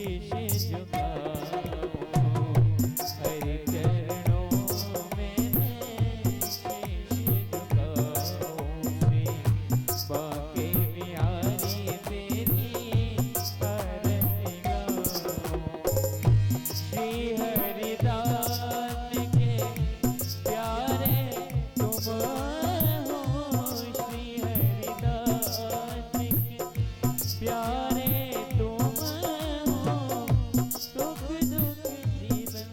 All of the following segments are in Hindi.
शीश झुकाऊं, हरि चरणों में मैं शीश झुकाऊं। श्री बांके बिहारी तेरी आरती गाऊं। श्री हरिदास के प्यारे तुम हो, श्री हरिदास के प्यारे तुम हो, सुख दुख जीवन।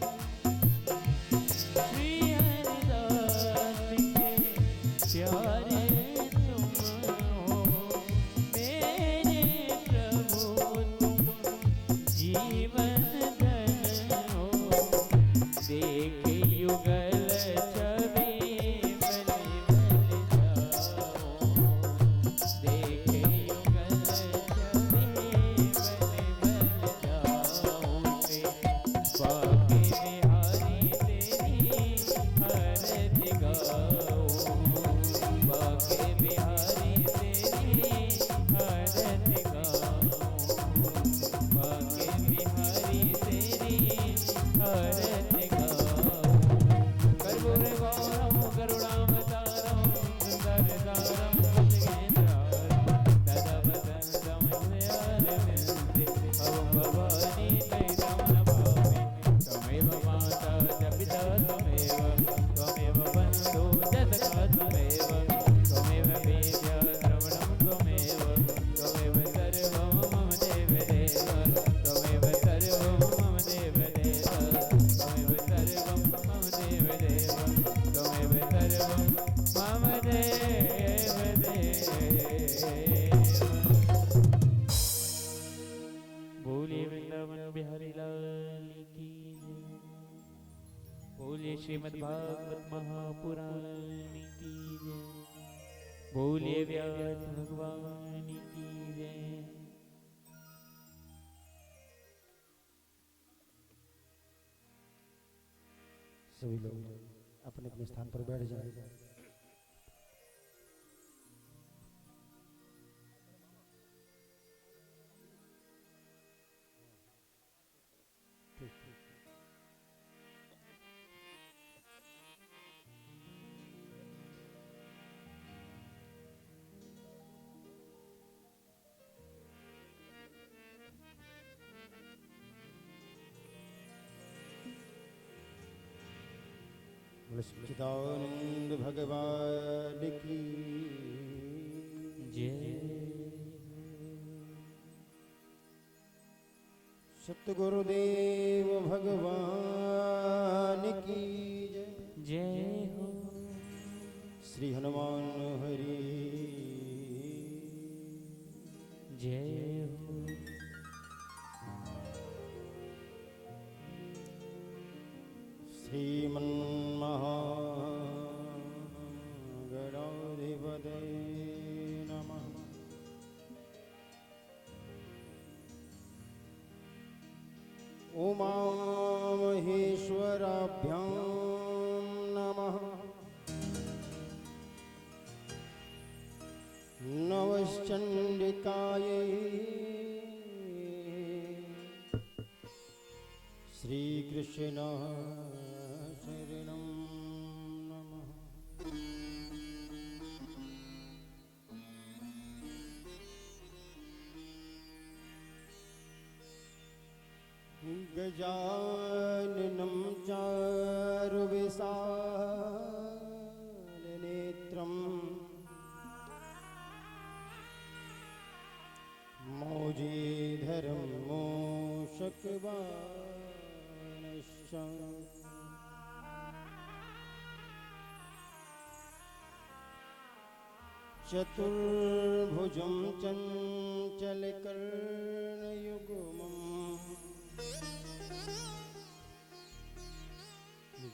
श्री हरिदास के प्यारे तुम हो, मेरे प्रभु तुम जीवन धन हो। देख युगल छवि बलि बलि जाओ, देख युगल छवि बलि बलि जाओ। श्री बांके बिहारी तेरी आरती गाओ, बांके बिहारी तेरी आरती गाओ, बांके बिहारी तेरी आरती गाओ। कर्पूर गौरम करुणावतारम सुंदरकारम भुजगेन्द्रारम तदा वदन्तं हृदयारविन्दे। अहं भवानी तैलं नमामि, त्वमेव माता च पिता त्वमेव, त्वमेव बन्धु च सखा त्वमेव, त्वमेव वेद्या श्रवणं त्वमेव, त्वमेव सर्वं मम देवदेव, त्वमेव सर्वं मम देवदेव, त्वमेव सर्वं मम देवदेव, त्वमेव सर्वं मम देवदेव। बोलिए वृंदावन बिहारी लाल की जय। बोलिए श्रीमद् भागवत महापुराण की जय। बोलिए व्यास भगवान की जय। सभी लोग अपने अपने स्थान पर बैठ जाए। सच्चिदानंद भगवान की जय। सतगुरुदेव भगवान की जय। जय हो। श्री हनुमान हरि जय हो। श्रीमन्महागणाधिपतये नमः। उमामहेश्वराभ्यां नमः। नमश्चण्डिकायै श्रीकृष्ण शरणं नमः। गजाननं चारुविशालनेत्रं मौजीधरं मूषकवाहनश्च चतुर्भुजं चञ्चलकर्णयुग्मम्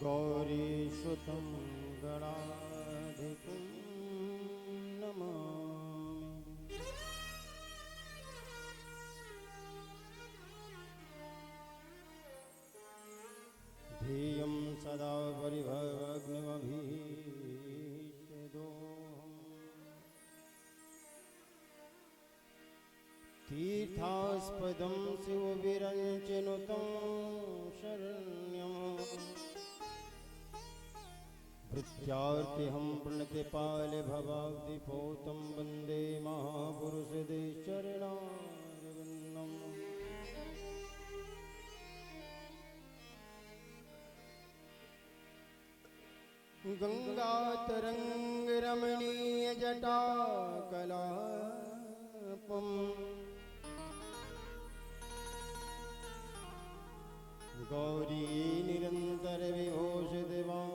गौरीसुतं गणाधिपं नमामि। ध्येयं सदा परिभवग्नमभीष्टदोहम् तीर्थास्पदं शिवविरञ्चनुतं शरण्यं भृत्यार्तिहं प्रणतिपालभवाब्धिपोतं वन्दे महापुरुषदेश्चरणारविन्दम् गङ्गातरङ्गरमणीयजटाकलापम् गौरी निरन्तरविभूषितवां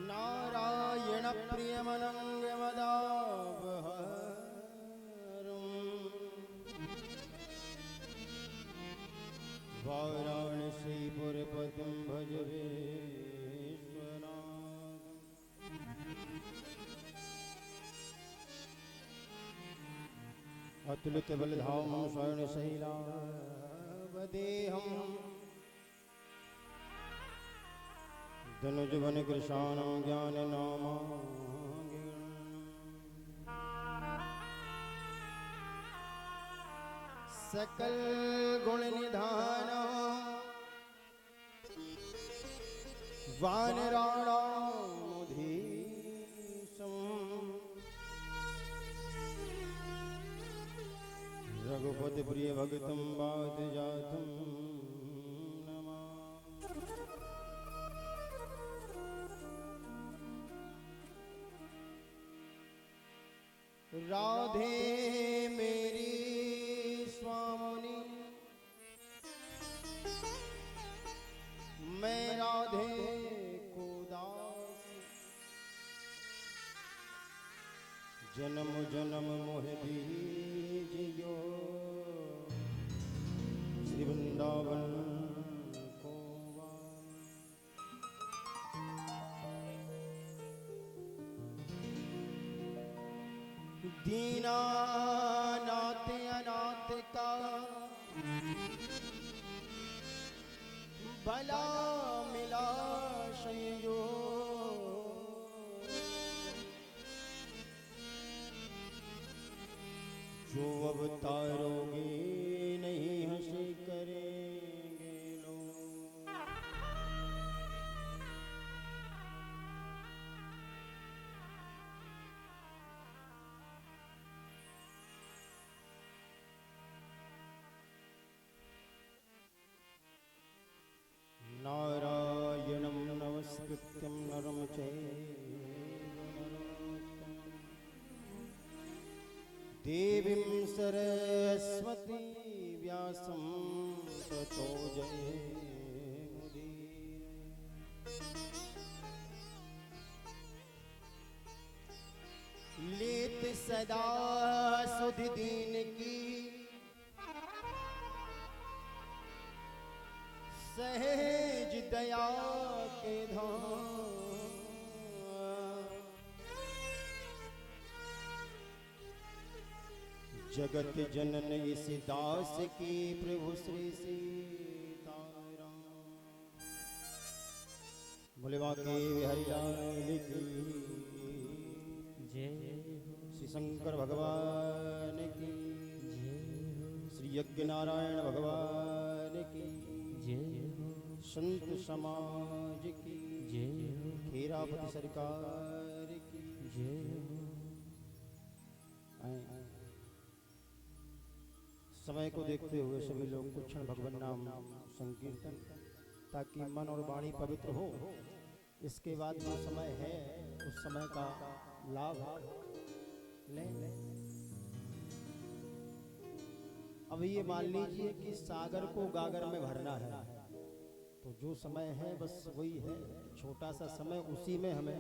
नारायणप्रियमनङ्गमदापहरम् वाराणसीपुरपतिं भज विश्वनाथम् अतुलितबलधाम स्वर्णशैलावदेहम् धनुजवनकृशानं ज्ञाननामाङ्गिरम् सकल गुण निधान वानराणामुधीशम् रघुपति प्रिय भगतं बात जातं नमामि। राधे मेरी स्वामिनी मैं राधे को दास जन्म जन्म मोह दीजियो श्री वृंदावन को दीनानाथ अनाथ का भला मिला संयोग जो अवतारोगे नहीं हंसे करेंगे लोग। नारायणं नमस्कृत्यं नरं चैव नरोत्तमं देवीं सरस्वती व्यासं ततो जयमुदीरये। लेत सदा सुध दीन की सहज दया के धाम जगत जनन इस दास की प्रभु श्री सीताराम। बोले बांके बिहारी लाल की जय हो श्री शंकर भगवान की श्री यज्ञ नारायण भगवान की जय हो संत समाज की जय हो खेरापति सरकार की जय हो। आए। समय को देखते हुए सभी लोग कुछ क्षण भगवान नाम संकीर्तन ताकि मन और वाणी पवित्र हो। इसके बाद जो समय है उस समय का लाभ लें। अब ये मान लीजिए कि सागर को गागर में भरना है तो जो समय है बस वही है, छोटा सा समय, उसी में हमें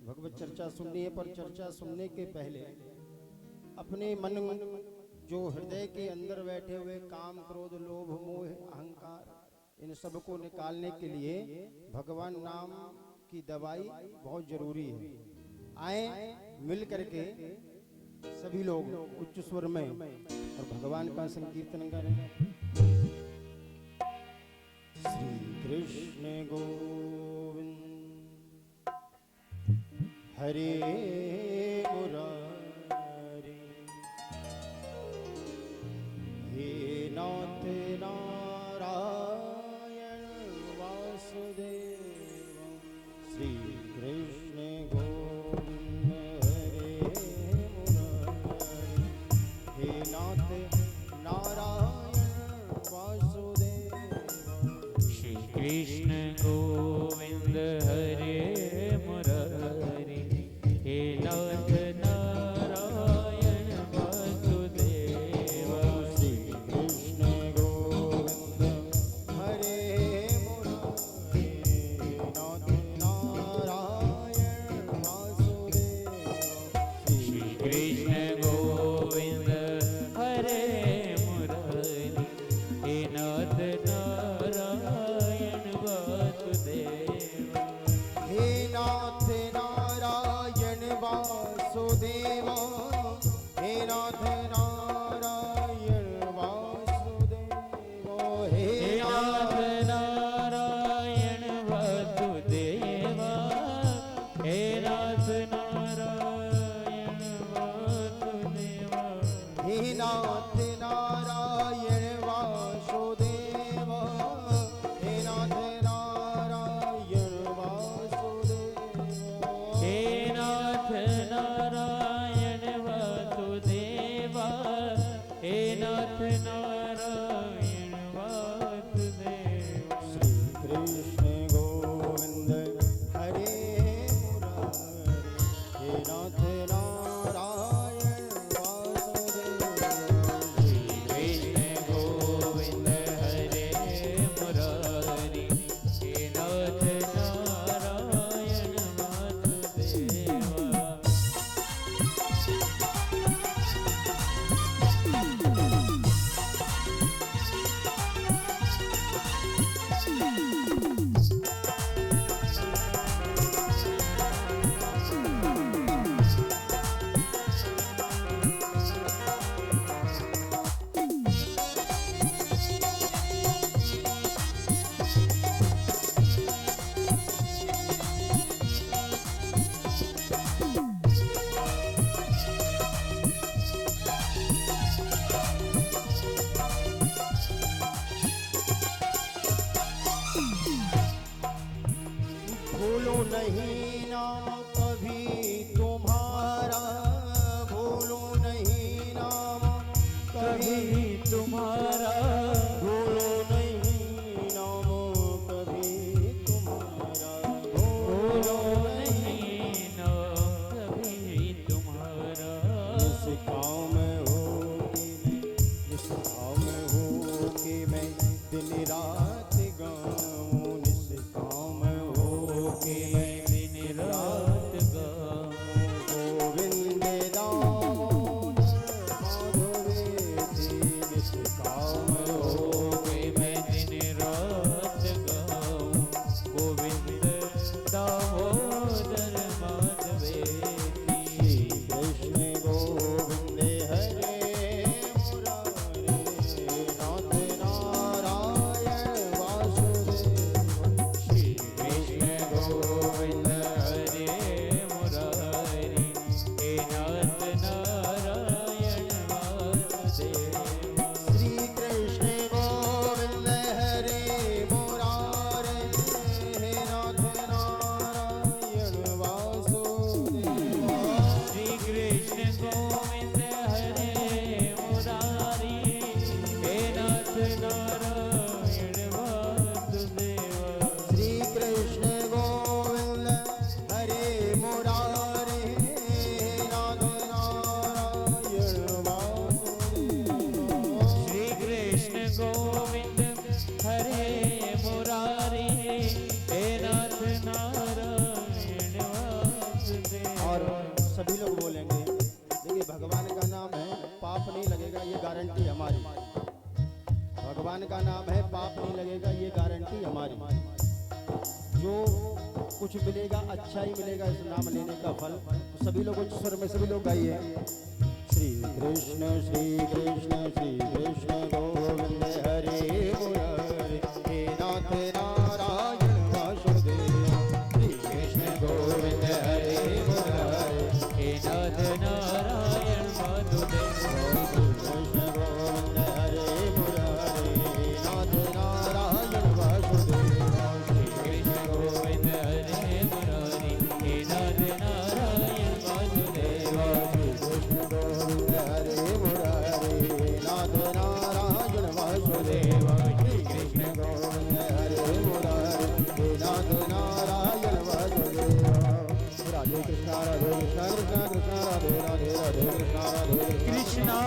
भगवत चर्चा सुननी है। पर चर्चा सुनने के पहले अपने मन जो हृदय के अंदर बैठे हुए काम क्रोध लोभ मोह अहंकार इन सब को निकालने के लिए भगवान नाम की दवाई बहुत जरूरी है। आए मिल करके सभी लोग उच्च स्वर में और भगवान का संकीर्तन करें। श्री कृष्ण गोविंद हरे वासुदेव हे नाथ नारायण वासुदेव हे नाथ नारायण वासुदेव हे नाथ नारायण वासुदेव हे नाथ नारायण वासुदेव हे नाथ नारायण वासुदेव हे नाथ नारायण वासुदेव हे नाथ नारायण वासुदेव श्री कृष्ण गोविंद हरे मुरारी हे नाथ नारायण वासुदेव कृष्ण गोविंद हरे मुरारी हे नाथ नारायण वासुदेव भूलो नहीं नाम कभी तुम्हारा भूलो नहीं नाम कभी कभी तुम्हारा भूलो नहीं नाम कभी तुम्हारा भूलो नहीं नाम कभी तुम्हारा जिस काम हो जिस काम हो कि मैं दिन रात गाऊं जिस काम हो कि मैं दिन रात गाऊं गोविंद दामोदर माधवेति जिस काम हो कि मैं दिन रात गाऊं गोविंद दामोदर माधवेति कृष्ण गोविंद हरे मुरारी नाथ नारायण वासुदेव श्री कृष्ण गोविंद हरे मुरारी हे नाथ नारायण वासुदेव श्री कृष्ण गोविंद हरे मुरारे हे नाथ नारायण वासुदेव श्री कृष्ण गोविंद हरे मुरारी हे नाथ नारायण वासुदेव श्री कृष्ण गोविंद हरे मुरारे हे नाथ नारायण वासुदेव श्री कृष्ण गोविंद हरे मुरारी हे नाथ नारायण वासुदेव और सभी लोग बोलेंगे देखिए भगवान का नाम है पाप नहीं लगेगा ये गारंटी हमारी भगवान का नाम है पाप नहीं लगेगा ये गारंटी हमारी जो कुछ मिलेगा अच्छा ही मिलेगा इस नाम लेने का फल तो सभी लोग उच्च स्वर में सभी लोग गाइए श्री कृष्ण गोविंद हरे मुरारी हे नाथ नारायण वासुदेव श्री कृष्ण गोविंद हरे मुरारी हे नाथ नारायण वासुदेव कृष्ण गोविंद हरे मुरारी हे नाथ नारायण वासुदेव कृष्ण गोविंद हरे मुरारी हे नाथ नारायण वासुदेव कृष्ण गोविंद हरे मुरारी हे नाथ नारायण वासुदेव श्री कृष्ण गोविंद हरे मुरारी हे नाथ नारायण वासुदेव राधे कृष्ण कृष्ण कृष्ण राधे राधे राधे कृष्ण कृष्णा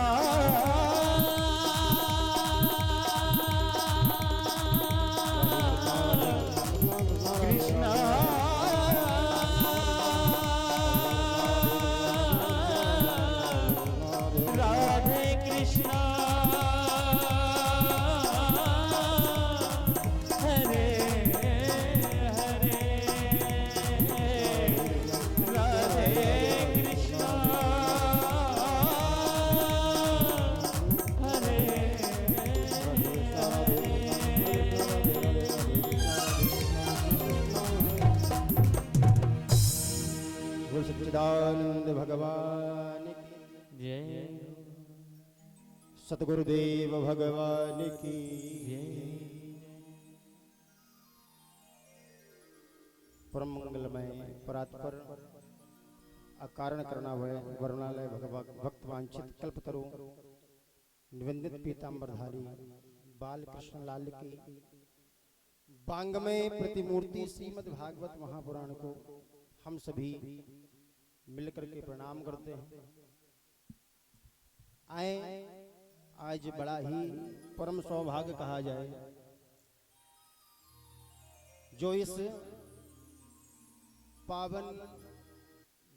कृष्णा राधे कृष्णा हरे हरे राधे कृष्णा जय सतगुरुदेव भगवान की परम मंगलमय परात्पर अकारण करना वरुणालय भक्त वांछित कल्पतरु निवंदित पीतांबरधारी बाल कृष्ण लाल की बांगमय प्रतिमूर्ति श्रीमद् भागवत महापुराण को हम सभी मिलकर के प्रणाम करते हैं। आए आज बड़ा ही परम सौभाग्य कहा जाए जो इस पावन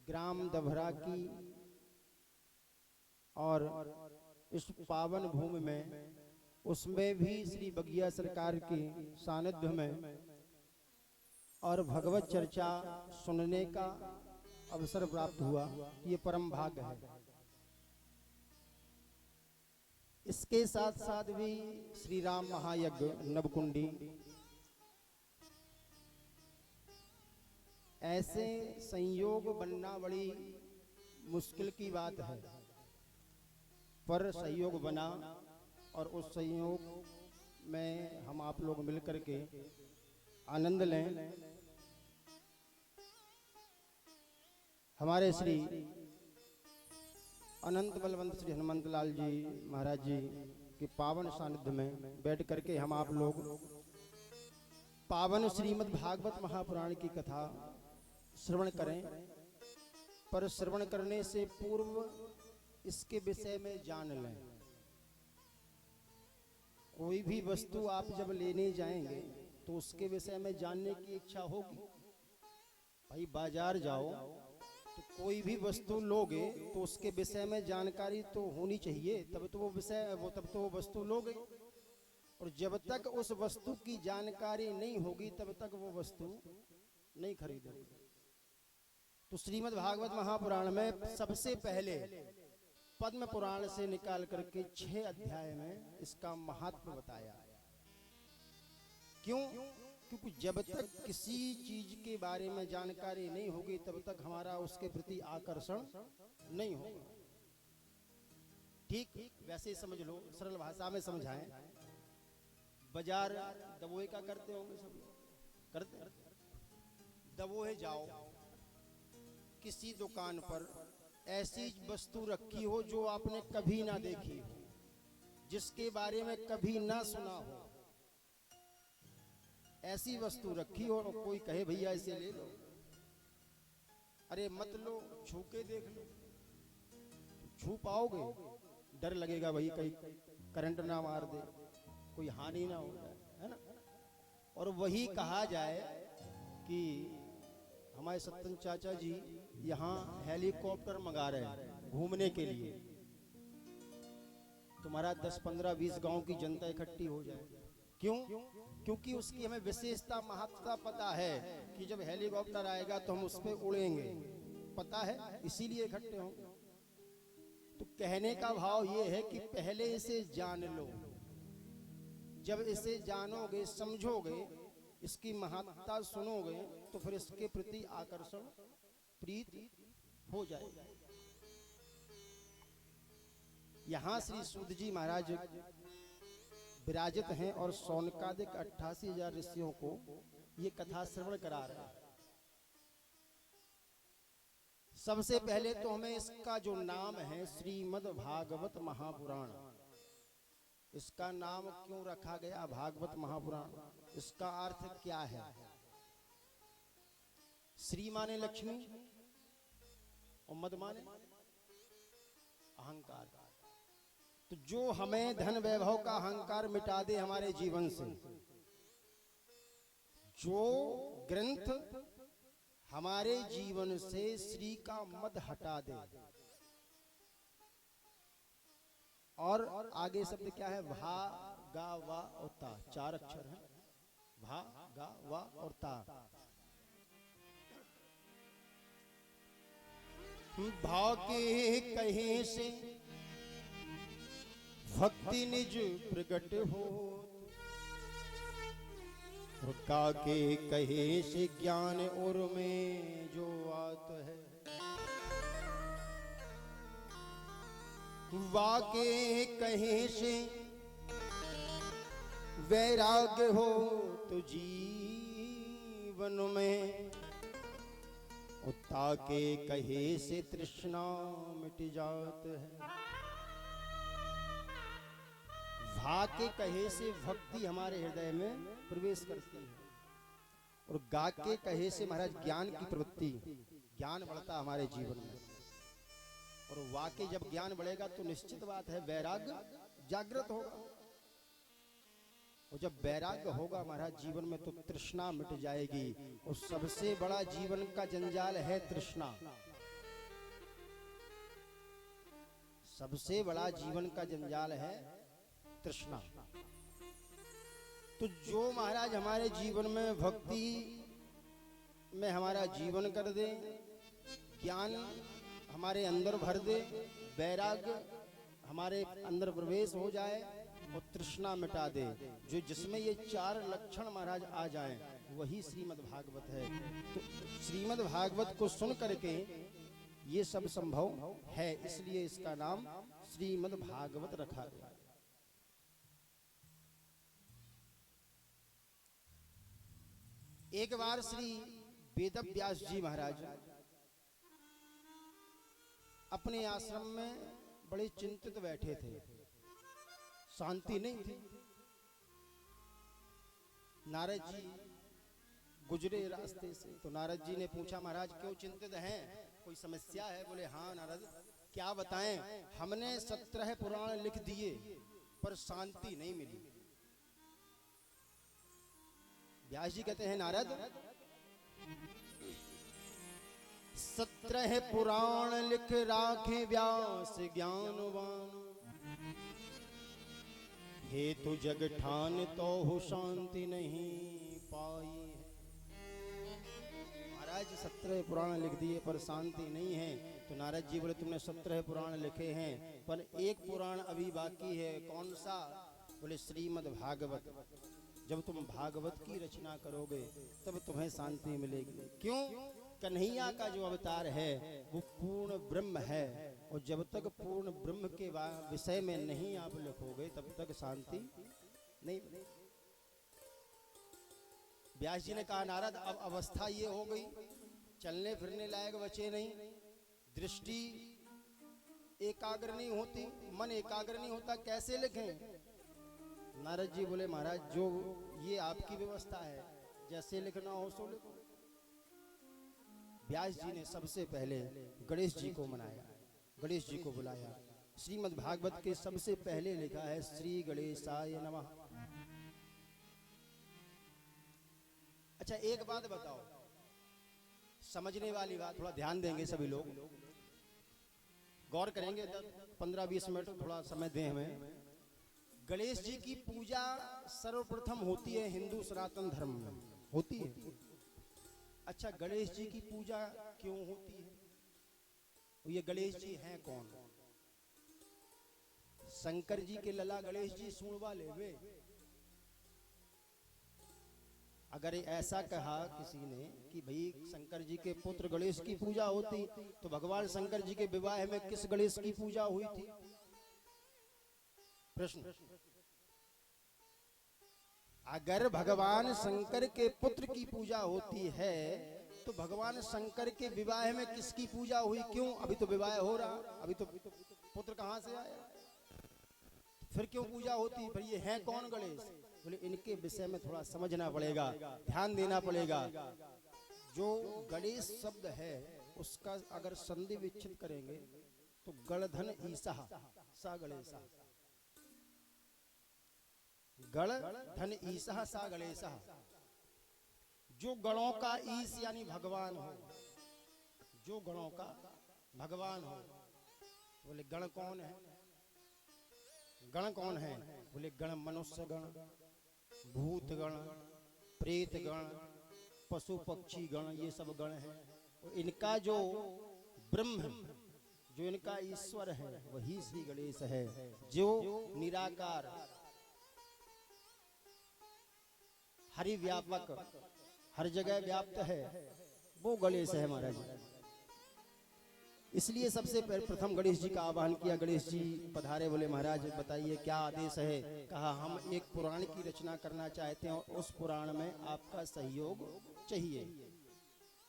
ग्राम दभरा की और इस पावन भूमि में उसमें भी श्री बगिया सरकार के सानिध्य में और भगवत चर्चा सुनने का अवसर प्राप्त हुआ, ये परम भाग्य है। इसके साथ साथ भी श्री राम महायज्ञ नवकुंडी ऐसे संयोग बनना बड़ी मुश्किल की बात है, पर संयोग बना और उस संयोग में हम आप लोग मिलकर के आनंद लें। हमारे श्री अनंत बलवंत श्री हनुमंत लाल जी महाराज जी के पावन सानिध्य में बैठ करके हम आप लोग पावन श्रीमद् भागवत महापुराण की कथा श्रवण करें, पर श्रवण करने से पूर्व इसके विषय में जान लें। कोई भी वस्तु आप जब लेने जाएंगे तो उसके विषय में जानने की इच्छा होगी। भाई बाजार जाओ तो कोई भी वस्तु लोगे तो उसके विषय में जानकारी तो होनी चाहिए, तब तो वो वस्तु लोगे। और जब तक उस वस्तु की जानकारी नहीं होगी तब तक वो वस्तु नहीं खरीदोगे। तो श्रीमद् भागवत महापुराण में सबसे पहले पद्म पुराण से निकाल करके 6 अध्याय में इसका महत्व बताया। क्यों? क्योंकि जब तक किसी चीज के बारे में जानकारी नहीं होगी तब तक हमारा उसके प्रति आकर्षण नहीं होगा। ठीक वैसे समझ लो, सरल भाषा में समझाएं। बाजार दबोए का करते होंगे सब लोग, करते दबोए जाओ किसी दुकान पर, ऐसी वस्तु रखी हो जो आपने कभी ना देखी हो, जिसके बारे में कभी ना सुना हो, ऐसी वस्तु रखी हो और कोई कहे भैया इसे ले लो, अरे मत लो, छू के देख लो। छू पाओगे? डर लगेगा भाई कहीं करंट ना मार दे, कोई हानि ना हो जाए, है ना। और वही कहा जाए कि हमारे सत्तन चाचा जी यहाँ हेलीकॉप्टर मंगा रहे हैं घूमने के लिए, तुम्हारा 10, 15, 20 गांव की जनता इकट्ठी हो जाए। क्यों? क्योंकि उसकी हमें विशेषता महत्ता पता है कि जब हेलीकॉप्टर आएगा तो हम उस पर उड़ेंगे, पता है, इसीलिए इकट्ठे होंगे। तो कहने का भाव ये है कि पहले इसे जान लो। जब इसे जानोगे, समझोगे, इसकी महत्ता सुनोगे तो फिर इसके प्रति आकर्षण प्रीति हो जाएगा। यहाँ श्री सूत जी महाराज विराजित हैं और सौनकादिक 88,000 ऋषियों को ये कथा श्रवण करा रहे हैं। सबसे पहले तो हमें इसका जो नाम है श्रीमद् भागवत महापुराण, इसका नाम क्यों रखा गया भागवत महापुराण, इसका अर्थ क्या है? श्री माने लक्ष्मी और मद माने अहंकार। तो जो हमें धन वैभव का अहंकार मिटा दे हमारे जीवन से, जो ग्रंथ हमारे जीवन से श्री का मद हटा दे, और आगे शब्द क्या है? भा गा वा और ता, 4 अक्षर है, भा गा वा और ता। भाव के कहे से भक्ति निज प्रकट हो, और का के कहे से ज्ञान और में जो आत है। वाके कहे से वैराग्य हो तो जीवन में, ताके कहे से तृष्णा मिट जात है। भा के कहे से भक्ति हमारे हृदय में प्रवेश करती है, और गा के कहे से महाराज ज्ञान की प्रवृत्ति, ज्ञान बढ़ता हमारे जीवन में। और वाके जब ज्ञान बढ़ेगा तो निश्चित बात है वैराग्य जागृत होगा, और जब वैराग्य होगा महाराज जीवन में तो तृष्णा मिट जाएगी। और सबसे बड़ा जीवन का जंजाल है तृष्णा, सबसे बड़ा जीवन का जंजाल है तृष्णा। तो जो महाराज हमारे जीवन में भक्ति में हमारा जीवन कर दे, ज्ञान हमारे अंदर भर दे, वैराग्य हमारे अंदर प्रवेश हो जाए और तृष्णा मिटा दे, जो जिसमें ये चार लक्षण महाराज आ जाएं, वही श्रीमद् भागवत है। तो श्रीमद् भागवत को सुन करके ये सब संभव है, इसलिए इसका नाम श्रीमद् भागवत रखा गया। एक बार श्री वेदव्यास जी महाराज अपने आश्रम में बड़े चिंतित बैठे थे, शांति नहीं थी। नारद जी गुजरे रास्ते से, तो नारद जी ने पूछा महाराज क्यों चिंतित हैं, कोई समस्या है? बोले हाँ नारद, क्या बताएं, हमने 17 पुराण लिख दिए पर शांति नहीं मिली। व्यास जी कहते हैं नारद 17 पुराण लिख राखे व्यास ज्ञानवान, हे तो जग ठान तो हो शांति नहीं पाई है। महाराज 17 पुराण लिख दिए पर शांति नहीं है। तो नारद जी बोले तुमने 17 पुराण लिखे हैं पर एक पुराण अभी बाकी है, कौन सा? बोले श्रीमद् भागवत। जब तुम भागवत की रचना करोगे तब तुम्हें शांति मिलेगी। क्यों? कन्हैया का जो अवतार है वो पूर्ण ब्रह्म है, और जब तक पूर्ण ब्रह्म के विषय में नहीं आप लिखोगे तब तक शांति नहीं मिलेगी। व्यास जी ने कहा नारद अब अवस्था ये हो गई, चलने फिरने लायक बचे नहीं, दृष्टि एकाग्र नहीं होती, मन एकाग्र नहीं होता, कैसे लिखें? नारद जी बोले महाराज जो ये आपकी व्यवस्था है, जैसे लिखना हो सो लिखो। व्यास जी ने सबसे पहले गणेश जी को मनाया, गणेश जी को बुलाया। श्रीमद् भागवत के सबसे पहले लिखा है श्री गणेशाय नमः। अच्छा एक बात बताओ, समझने वाली बात, थोड़ा ध्यान देंगे सभी लोग, गौर करेंगे, 15-20 मिनट थोड़ा समय दें हमें। गणेश जी की पूजा सर्वप्रथम होती है हिंदू सनातन धर्म में, होती है। अच्छा गणेश जी की पूजा क्यों होती है? ये गणेश जी हैं कौन? शंकर जी के लला गणेश जी सूंड वाले वे। अगर ऐसा कहा किसी ने कि भाई शंकर जी के पुत्र गणेश की पूजा होती, तो भगवान शंकर जी के विवाह में किस गणेश की पूजा हुई थी? प्रश्न। अगर भगवान शंकर के पुत्र की पूजा होती है तो भगवान शंकर के विवाह में किसकी पूजा हुई? क्यों? अभी तो विवाह हो रहा, अभी तो पुत्र कहां से आया, फिर क्यों पूजा होती? फिर ये हैं कौन गणेश? बोले इनके विषय में थोड़ा समझना पड़ेगा, ध्यान देना पड़ेगा। जो गणेश शब्द है उसका अगर संधि विच्छेद करेंगे तो गणधन ईसा सा गणेशा, गण धन ईसा सा गणेशा। जो गणों का ईश यानी भगवान हो, जो गणों का भगवान हो। बोले गण कौन है? गण कौन है? बोले गण मनुष्य गण, भूत गण, प्रेत गण, पशु पक्षी गण, ये सब गण है। और इनका जो ब्रह्म, जो इनका ईश्वर है वही श्री गणेश है, जो निराकार हरि व्यापक हर जगह व्याप्त है, वो गणेश है महाराज। इसलिए सबसे प्रथम गणेश जी का आह्वान किया। गणेश जी पधारे, बोले महाराज बताइए क्या आदेश है। कहा हम एक पुराण की रचना करना चाहते हैं और उस पुराण में आपका सहयोग चाहिए।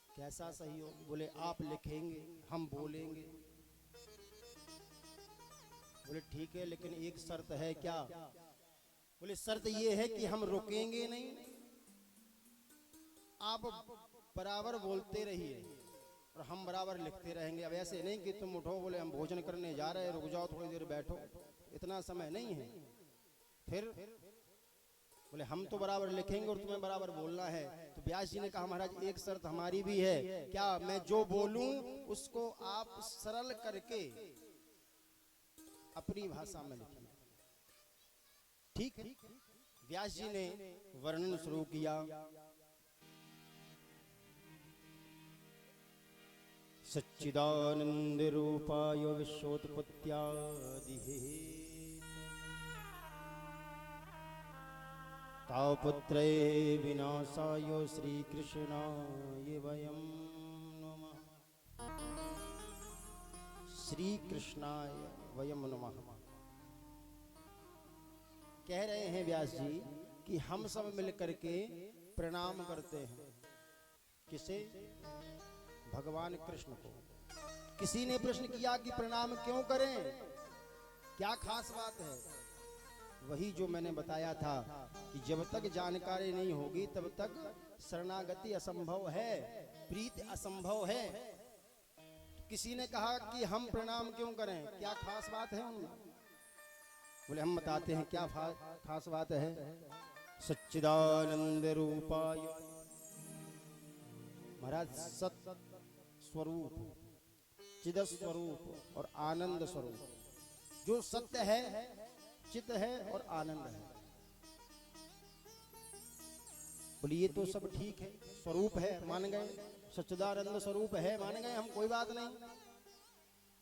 कैसा सहयोग? बोले आप लिखेंगे, हम बोलेंगे। बोले ठीक है, लेकिन एक शर्त है। क्या? बोले शर्त ये है कि हम रुकेंगे नहीं, आप बराबर बोलते रहिए और हम बराबर लिखते रहेंगे। अब ऐसे नहीं कि तुम उठो, बोले हम भोजन करने जा रहे हैं, रुक जाओ थोड़ी देर बैठो, इतना समय नहीं है। फिर बोले हम तो बराबर लिखेंगे और तुम्हें बराबर बोलना है। तो व्यास जी ने कहा महाराज एक शर्त हमारी भी है। क्या? मैं जो बोलूं उसको आप सरल करके अपनी भाषा में लिखिए। ठीक? व्यास जी ने वर्णन शुरू किया। सच्चिदानंद रूपाय विश्वोत्पत्त्यादि तापत्रय विनाशाय श्री कृष्णाय वयं नमः। श्री कृष्णाय वयं नमः। कह रहे हैं व्यास जी कि हम सब मिलकर के प्रणाम करते हैं। किसे? भगवान कृष्ण को। किसी ने प्रश्न किया कि प्रणाम क्यों करें, क्या खास बात है? वही जो मैंने बताया था कि जब तक जानकारी नहीं होगी तब तक शरणागति असंभव है, प्रीति असंभव है। किसी ने कहा कि हम प्रणाम क्यों करें, क्या खास बात है उनमें? बोले हम बताते हैं क्या खास बात है। सच्चिदानंद रूपाय, महाराज सत स्वरूप, चिद स्वरूप और आनंद स्वरूप, जो सत्य है, चित है और आनंद है। बोलिए तो सब ठीक है, स्वरूप है मान गए, सच्चिदानंद स्वरूप है मान गए हम, कोई बात नहीं।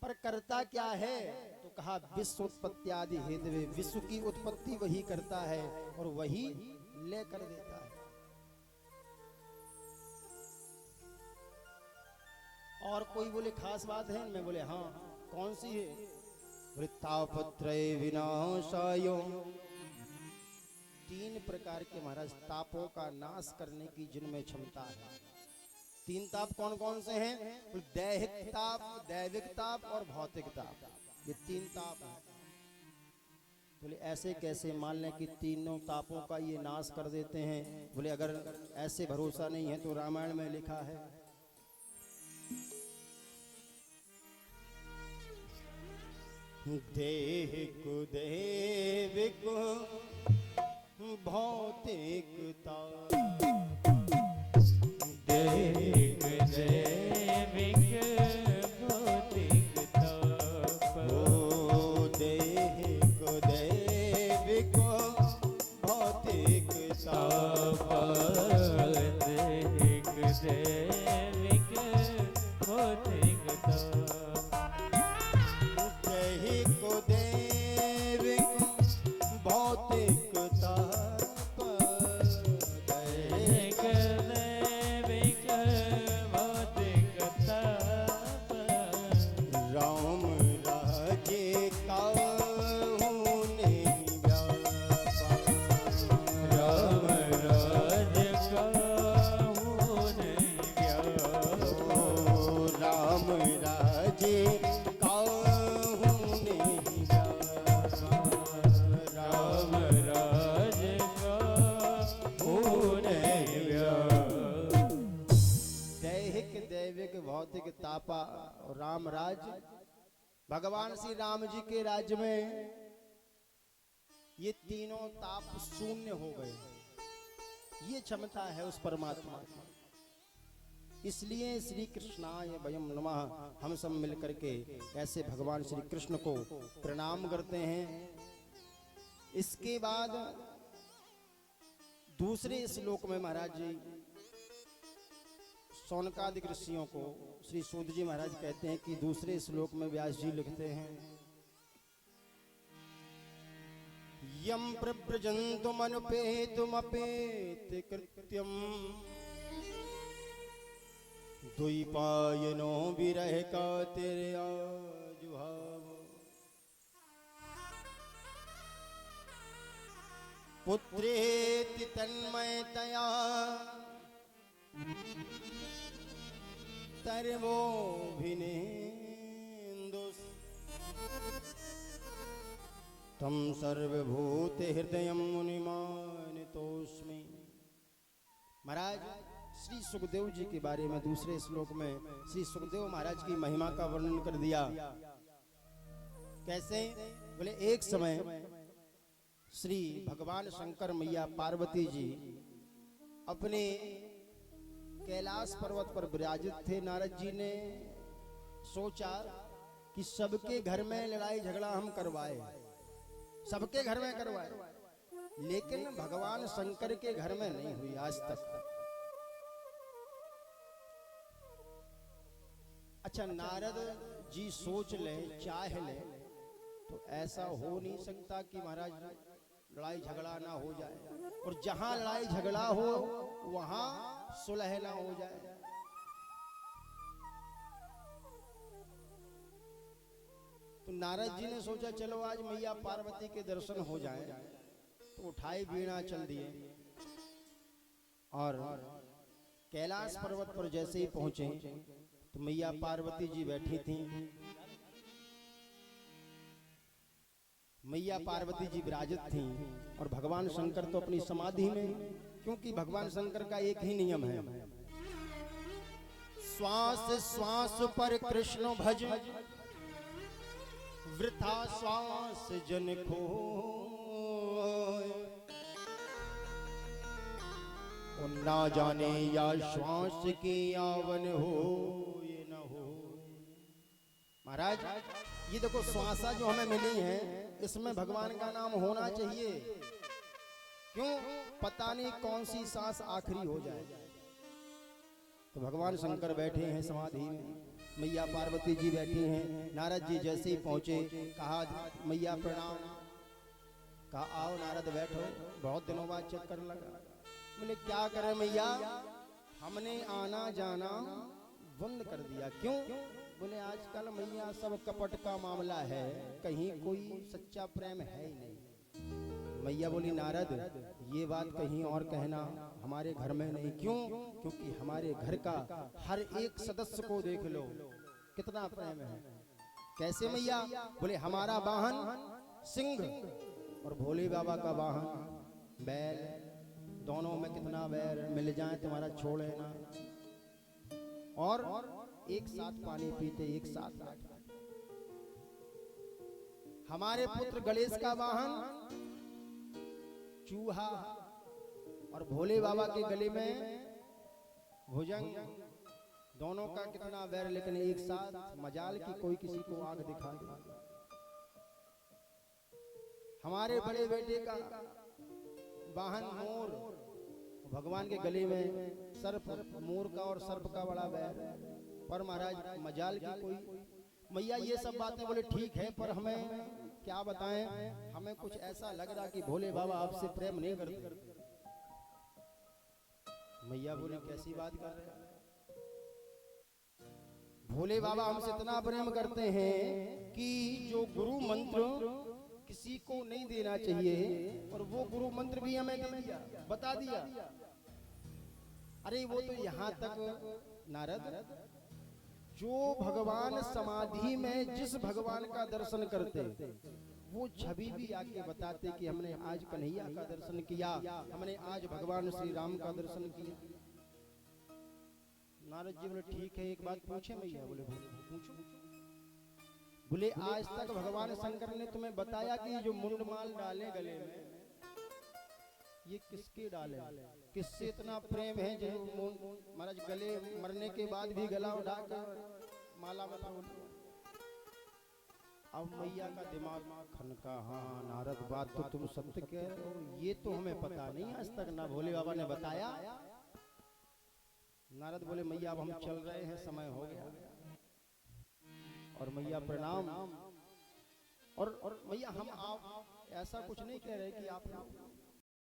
पर करता क्या है? तो कहा विश्व उत्पत्ति आदि हेतु, विश्व की उत्पत्ति वही करता है और वही ले कर देता है। और कोई बोले खास बात है इनमें? बोले हाँ, कौन सी है? बोले तापत्रय विनाशाय, तीन प्रकार के महाराज तापों का नाश करने की जिनमें क्षमता है। तीन ताप कौन कौन से हैं? दैहिक ताप, दैविक ताप और भौतिक ताप, ये तीन ताप हैं। बोले ऐसे कैसे? मान लें कि तीनों तापों का ये नाश कर देते हैं। बोले अगर ऐसे भरोसा नहीं है तो रामायण में लिखा है, देहिक दैविक भौतिक ताप, दैहिक दैविक भौतिक ताप, ओ दैहिक दैविक भौतिक ताप, दैहिक दैविक भौतिक ताप, दैहिक दैविक भौतिक ताप, दैहिक दैविक भौतिक ताप, राम राज्य काहू नहीं व्यापा, राम राज काहू नहीं व्यापा, राम राज्य काहू नहीं व्यापा, राम राज काहू नहीं व्यापा। दैहिक दैविक भौतिक तापा और राम राज्य, भगवान श्री राम जी के राज्य में ये तीनों ताप शून्य हो गए। ये क्षमता है उस परमात्मा की। इसलिए श्री कृष्णाय वयं नमः, हम सब मिलकर के ऐसे भगवान श्री कृष्ण को प्रणाम करते हैं। इसके बाद दूसरे श्लोक में महाराज जी शौनकादिक ऋषियों को श्री सूत जी महाराज कहते हैं कि दूसरे श्लोक में व्यास जी लिखते हैं, यम प्रव्रजन्तुमनुपेतुमपेत कृत्यम दुई पायनो बिरह का तेरे आजुहावो। पुत्रेति तन्मयतया तरवो भिनेन्दुस् तम सर्वभूत हृदय मुनिमानितोस्मि। महाराज श्री सुखदेव जी के बारे में दूसरे श्लोक में श्री सुखदेव महाराज की महिमा का वर्णन कर दिया। कैसे? बोले एक समय श्री भगवान शंकर मैया पार्वती जी अपने कैलाश पर्वत पर विराजित थे। नारद जी ने सोचा कि सबके घर में लड़ाई झगड़ा हम करवाए, सबके घर में करवाए, लेकिन भगवान शंकर के घर में नहीं हुई आज तक। अच्छा, नारद जी सोच ले, चाह ले, तो ऐसा हो नहीं सकता कि महाराज लड़ाई झगड़ा ना हो जाए, और जहां लड़ाई झगड़ा हो वहां सुलह ना हो जाए। तो नारद जी ने सोचा चलो आज मैया पार्वती के दर्शन हो जाए, तो उठाए वीणा चल दिए और कैलाश पर्वत पर जैसे ही पहुंचे तो मैया पार्वती जी बैठी थी। मैया पार्वती जी विराजित थी और भगवान शंकर तो अपनी समाधि में, क्योंकि भगवान शंकर का एक ही नियम है, श्वास श्वास पर कृष्ण भज, वृथा श्वास जन खोय। ना जाने या श्वास की आवन हो ये न हो। महाराज ये देखो श्वासा जो हमें मिली है इसमें भगवान का नाम होना चाहिए। क्यों? पता नहीं कौन सी सांस आखिरी हो जाए। तो भगवान शंकर बैठे हैं समाधि में, मैया पार्वती जी बैठी हैं। नारद जी जैसे ही पहुंचे कहा मैया प्रणाम, कहा आओ नारद बैठो, बहुत दिनों बाद चक्कर लगा। बोले क्या करें मैया, हमने आना जाना बंद कर दिया। क्यों? बोले आजकल मैया सब कपट का मामला है, कहीं कोई सच्चा प्रेम है ही नहीं। मैया बोली नारद ये बात कहीं और कहना, हमारे घर में नहीं। क्यों? क्योंकि हमारे घर का हर एक सदस्य को देख लो कितना प्रेम है। कैसे मैया? बोले हमारा वाहन सिंह और भोले बाबा का वाहन बैल, दोनों में कितना बैर, मिल जाए तुम्हारा छोड़े ना। और एक साथ पानी पीते, एक साथ बैठते। हमारे पुत्र गणेश का वाहन चूहा और भोले बाबा के गले में भुजंग, दोनों का कितना बैर, लेकिन एक साथ। मजाल की कोई किसी को आग दिखा दे। हमारे बड़े बेटे का वाहन मोर, भगवान के गले में सर्प, मोर का और सर्प का बड़ा बैर। पर महाराज मजाल की कोई। मैया ये सब बातें बोले ठीक है, पर हमें क्या बताएं, हमें कुछ ऐसा लग रहा कि भोले बाबा आपसे प्रेम नहीं करते। मैया बोले कैसी बात कर रहे हैं? भोले बाबा हमसे इतना प्रेम करते हैं कि जो गुरु मंत्र किसी को नहीं देना चाहिए, और वो गुरु मंत्र भी हमें दे दिया, बता दिया। अरे वो तो यहाँ तक नारद, जो भगवान समाधि में जिस भगवान का दर्शन करते वो छवि भी आके बताते कि हमने आज कन्हैया का दर्शन किया, हमने आज भगवान श्री राम का दर्शन किया। नारद जी बोले ठीक है, एक बात पूछे मैया? बोले पूछो। बोले आज तक भगवान शंकर ने तुम्हें बताया कि जो मुंडमाल डाले गले में, ये किसके डाले, किससे इतना प्रेम है जो महाराज गले मरने के बाद भी गला उठाकर माला में परोल। अब मैया का दिमाग खनका, हाँ नारद बात तो तुम सत्य कह रहे हो, ये तो हमें पता नहीं आज तक, ना भोले बाबा ने बताया। नारद बोले मैया अब हम चल रहे हैं, समय हो गया। और मैया प्रणाम। और मैया हम आप ऐसा कुछ नहीं कह रहे कि आप